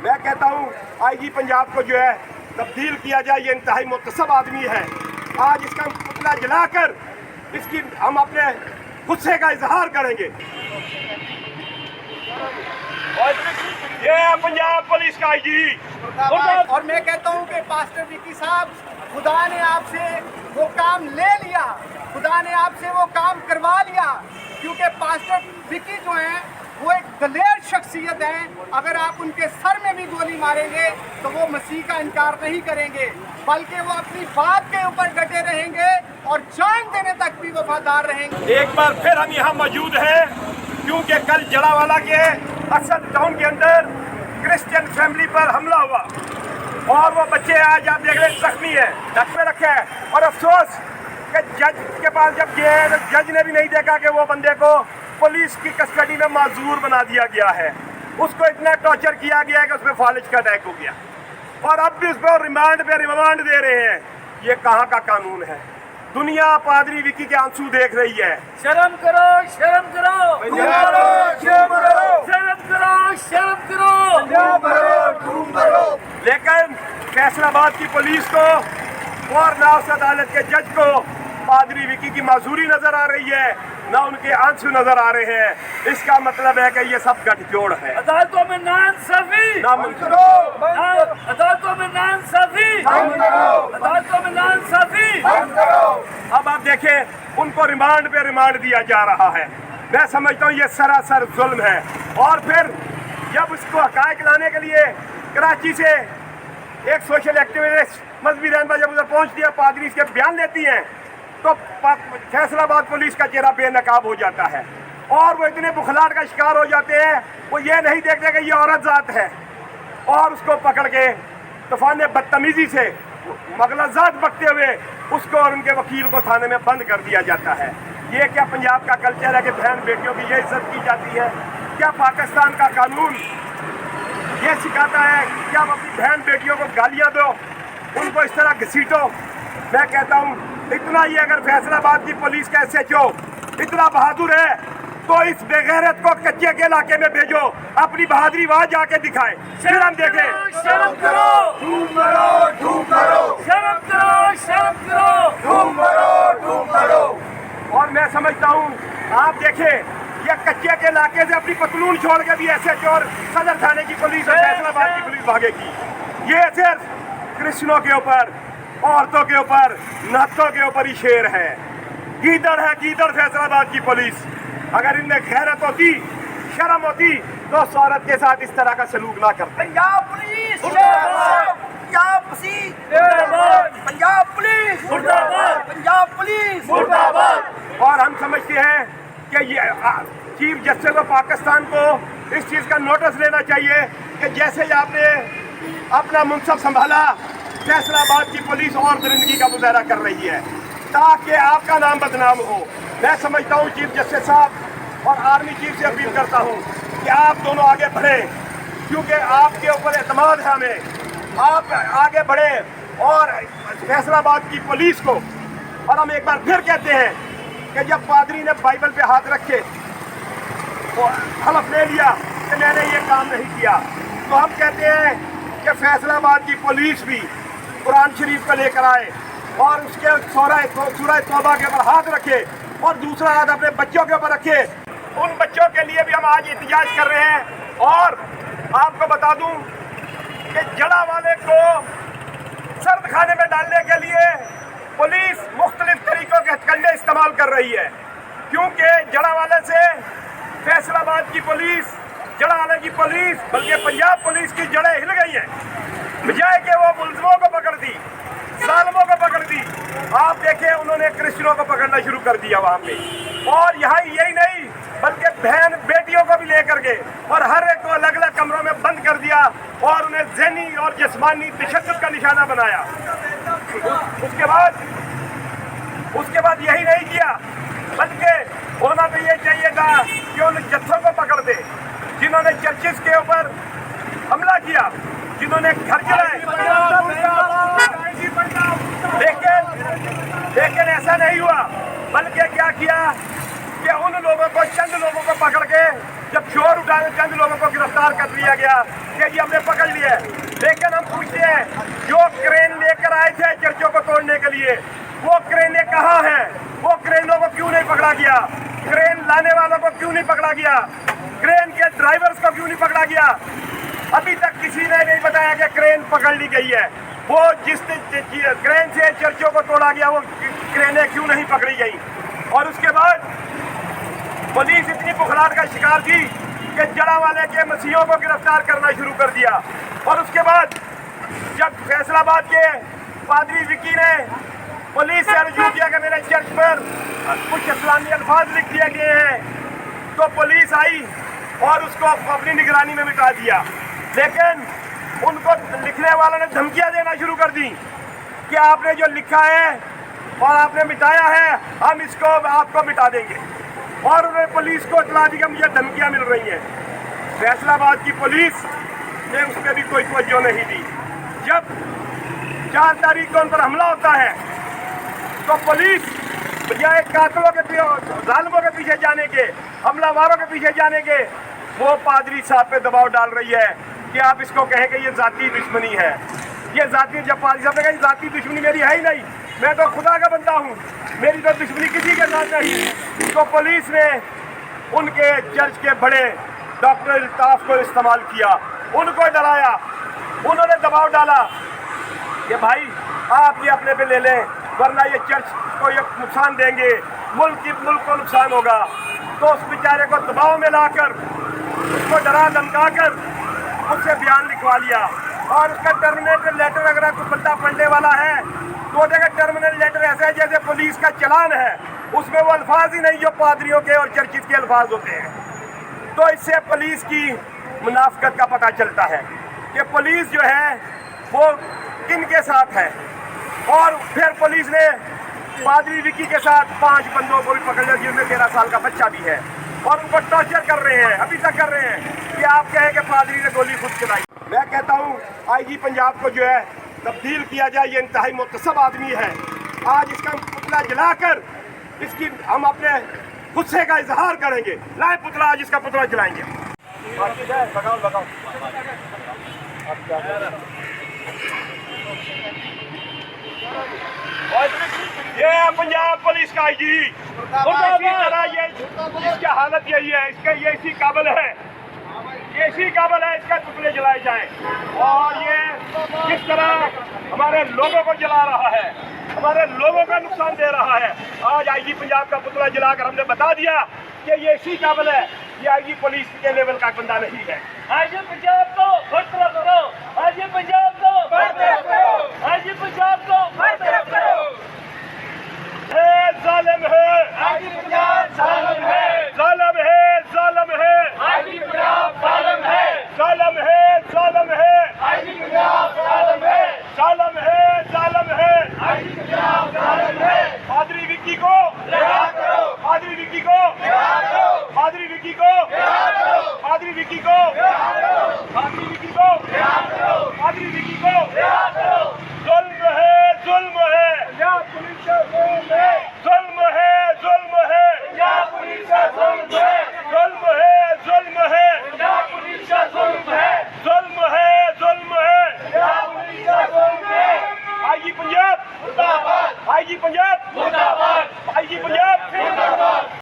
मैं कहता हूँ IG पंजाब को जो है तब्दील किया जाए। ये इंतहाई मुतसब आदमी है। आज इसका पुतला जलाकर इसकी हम अपने गुस्से का इजहार करेंगे। ये है पंजाब पुलिस का IG। और मैं कहता हूँ कि पास्टर विकी साहब, खुदा ने आपसे वो काम ले लिया, खुदा ने आपसे वो काम करवा लिया, क्योंकि पास्टर विकी जो हैं वो एक दलेर शख्सियत हैं। अगर आप उनके सर में भी गोली मारेंगे तो वो मसीह का इनकार नहीं करेंगे, बल्कि वो अपनी बात के ऊपर डटे रहेंगे और जान देने तक भी वफादार रहेंगे। एक बार फिर हम यहाँ मौजूद हैं क्योंकि कल जड़ावाला के असद टाउन के अंदर क्रिश्चियन फैमिली पर हमला हुआ और वो बच्चे आज आप देख रहे हैं जख्मी है, ढक में रखे हैं। और अफसोस कि जज के पास जब गए तो जज ने भी नहीं देखा कि वो बंदे को पुलिस की कस्टडी में माजूर बना दिया गया है। उसको इतना टॉर्चर किया गया है कि उसमें फालिज का अटैक हो गया और अब भी उसको रिमांड पे रिमांड दे रहे हैं। ये कहाँ का कानून है? दुनिया पादरी विकी के आंसू देख रही है। शर्म करो, शर्म करो, शर्म करो, शर्म करो, शर्म करो। लेकिन फैसलाबाद की पुलिस को और ना उस अदालत के जज को पादरी विकी की माजूरी नजर आ रही है, ना उनके आंसू नजर आ रहे हैं। इसका मतलब है कि ये सब गठजोड़ है। अदालतों में नाइंसाफी, अदालतों में नाइंसाफी, अदालतों में नाइंसाफी। अब आप देखें उनको रिमांड पे रिमांड दिया जा रहा है। मैं समझता हूँ ये सरासर जुल्म है। और फिर जब उसको हकायक लाने के लिए कराची से एक सोशल एक्टिविस्ट मजहबी रहनुमा जब उधर पहुँचती है, पादरी इसके बयान लेती हैं तो फैसलाबाद पुलिस का चेहरा बेनकाब हो जाता है और वो इतने बुखलाहट का शिकार हो जाते हैं, वो ये नहीं देखते कि ये औरत जात है और उसको पकड़ के तूफान बदतमीजी से मगलजात बकते हुए उसको और उनके वकील को थाने में बंद कर दिया जाता है। ये क्या पंजाब का कल्चर है कि बहन बेटियों की ये इज्जत की जाती है? क्या पाकिस्तान का कानून ये सिखाता है कि आप अपनी बहन बेटियों को गालियाँ दो, उनको इस तरह घसीटो? मैं कहता हूँ इतना ही अगर फैसलाबाद की पुलिस का SHO इतना बहादुर है तो इस बेगैरत को कच्चे के इलाके में भेजो, अपनी बहादुरी वहाँ जाके दिखाए, फिर हम देखें। शर्म करो, धूम करो, धूम करो, शर्म करो, शर्म करो, धूम करो, धूम करो। और मैं समझता हूँ आप देखें ये कच्चे के इलाके से अपनी पतलून छोड़ के भी SHO और सदर थाने की पुलिस और फैसलाबाद की पुलिस भागेगी। ये सिर्फ क्रिश्चियनों के ऊपर, औरतों के ऊपर, नातों के ऊपर ही शेर है। गीदड़ है गीदड़ फैसलाबाद की पुलिस। अगर इनमें गैरत होती, शर्म होती तो उस औरत के साथ इस तरह का सलूक ना करते। पंजाब पुलिस मुर्दाबाद, पंजाब पुलिस मुर्दाबाद, पंजाब पुलिस मुर्दाबाद, पंजाब पुलिस मुर्दाबाद। और हम समझते हैं कि ये चीफ जस्टिस ऑफ पाकिस्तान को इस चीज़ का नोटिस लेना चाहिए कि जैसे ही आपने अपना मुंसब संभाला, फैसलाबाद की पुलिस और दरिंदगी का मुजाहरा कर रही है ताकि आपका नाम बदनाम हो। मैं समझता हूँ चीफ जस्टिस साहब और आर्मी चीफ से अपील करता हूँ कि आप दोनों आगे बढ़ें, क्योंकि आपके ऊपर एतमाद है हमें। आप आगे बढ़े और फैसलाबाद की पुलिस को, और हम एक बार फिर कहते हैं कि जब पादरी ने बाइबल पे हाथ रखे तो हलफ ले लिया कि मैंने ये काम नहीं किया, तो हम कहते हैं कि फैसलाबाद की पुलिस भी कुरान शरीफ को लेकर आए और उसके सूरह तौबा के ऊपर हाथ रखे और दूसरा हाथ अपने बच्चों के ऊपर रखे। उन बच्चों के लिए भी हम आज एहतजाज कर रहे हैं। और आपको बता दूं कि जड़ावाले को सर्द खाने में डालने के लिए पुलिस मुख्तलिफ तरीकों के हथकंडे इस्तेमाल कर रही है, क्योंकि जड़ावाले से फैसलाबाद की पुलिस, जड़ावाले की पुलिस, बल्कि पंजाब पुलिस की जड़ें हिल गई हैं। बजाय के वो मुलजमों को पकड़ दी, जालिमों को पकड़ दी, आप देखें उन्होंने क्रिश्चियनों को पकड़ना शुरू कर दिया वहाँ पे। और यहाँ यही नहीं बल्कि बहन बेटियों को भी लेकर के और हर एक को अलग अलग कमरों में बंद कर दिया और उन्हें ज़हनी और जिस्मानी तशद्दुद का निशाना बनाया। उसके बाद यही नहीं किया बल्कि होना तो ये चाहिए था कि उन जत्थों को पकड़ दे जिन्होंने चर्चिस के ऊपर हमला किया, जिन्होंने घर जलाए। लेकिन ऐसा नहीं हुआ, बल्कि क्या किया कि उन लोगों को, चंद लोगों को पकड़ के जब शोर उठाने चंद लोगों को गिरफ्तार कर लिया गया कि जी हमने पकड़ लिया है, लेकिन हम पूछते हैं जो क्रेन लेकर आए थे चर्चों को तोड़ने के लिए, वो क्रेनें कहाँ हैं? वो क्रेनों को क्यों नहीं पकड़ा गया? क्रेन लाने वालों को क्यों नहीं पकड़ा गया? क्रेन के ड्राइवर्स को क्यों नहीं पकड़ा गया? अभी तक किसी ने नहीं बताया कि क्रेन पकड़ ली गई है। वो जिस क्रेन से चर्चों को तोड़ा गया वो क्रेनें क्यों नहीं पकड़ी गई? और उसके बाद पुलिस इतनी बुखलाहट का शिकार थी कि जड़ावाले के मसीहों को गिरफ्तार करना शुरू कर दिया। और उसके बाद जब फैसलाबाद के पादरी विकी ने पुलिस से रजू किया कि मेरे चर्च पर कुछ इस्लामी अल्फाज लिख दिए गए हैं, तो पुलिस आई और उसको अपनी निगरानी में मिटा दिया। लेकिन उनको लिखने वालों ने धमकियां देना शुरू कर दी कि आपने जो लिखा है और आपने मिटाया है, हम इसको आपको मिटा देंगे। और उन्होंने पुलिस को इतला दी कि मुझे धमकियां मिल रही हैं। फैसलाबाद की पुलिस ने उस पर भी कोई तवज्जो नहीं दी। जब 4 तारीख को उन पर हमला होता है तो पुलिस बजाय कातलों के जालिमों के पीछे जाने के, हमलावारों के पीछे जाने के, वो पादरी साहब पे दबाव डाल रही है कि आप इसको कहें कि ये जाती दुश्मनी है। ये जाती, जब पादरी साहब ने कहा जाती दुश्मनी मेरी है ही नहीं, मैं तो खुदा का बंदा हूँ, मेरी तो दुश्मनी किसी के साथ नहीं। तो पुलिस ने उनके चर्च के बड़े डॉक्टर अल्ताफ को इस्तेमाल किया, उनको डराया, उन्होंने दबाव डाला कि भाई आप ये अपने पे ले लें वरना ये चर्च को ये नुकसान देंगे, मुल्क को नुकसान होगा। तो उस बेचारे को दबाव में लाकर उसको डरा धमका कर उससे बयान लिखवा लिया। और उसका टर्मिनेटर लेटर अगर कोई बंदा पढ़ने वाला है तो देखा टर्मिनेटर लेटर ऐसा है जैसे पुलिस का चलान है, उसमें वो अल्फाज ही नहीं जो पादरियों के और चर्चिस के अल्फाज होते हैं। तो इससे पुलिस की मुनाफिकत का पता चलता है कि पुलिस जो है वो किन के साथ है। और फिर पुलिस ने पादरी विकी के साथ 5 बंदों को भी पकड़ लिया जिनमें 13 साल का बच्चा भी है, और उनको टॉर्चर कर रहे हैं, अभी तक कर रहे हैं कि आप कहें कि पादरी ने गोली खुद चलाई। मैं कहता हूँ आईजी पंजाब को जो है तब्दील किया जाए, ये इंतहाई मुतसब आदमी है। आज इसका पुतला जलाकर इसकी हम अपने गुस्से का इजहार करेंगे। लाए पुतला, आज इसका पुतला जलाएंगे। ये पंजाब पुलिस का आईजी, इसी तरह ये इसकी हालत यही है, इसका ये इसी काबिल है, ये इसी काबिल है इसका पुतले जलाए जाएं। और ये किस तरह हमारे लोगों को जला रहा है, हमारे लोगों का नुकसान दे रहा है। आज आईजी पंजाब का पुतला जलाकर हमने बता दिया कि ये इसी काबिल है, ये आईजी पुलिस के लेवल का बंदा नहीं है। आईजी पंजाब को बरतरफ करो, आईजी पंजाब को बरतरफ करो, आईजी पंजाब को बरतरफ करो। जालिम है आईजी पंजाब जालिम है, जालिम है, जालिम है, आईजी पंजाब जालिम है, जालिम है, जालिम है, आईजी पंजाब जालिम है, जालिम है, जालिम है। आईजी पंजाब जालिम है। पादरी विक्की को रिहा करो, पादरी विक्की को रिहा करो, पादरी विक्की को रिहा करो, पादरी विक्की को रिहा करो।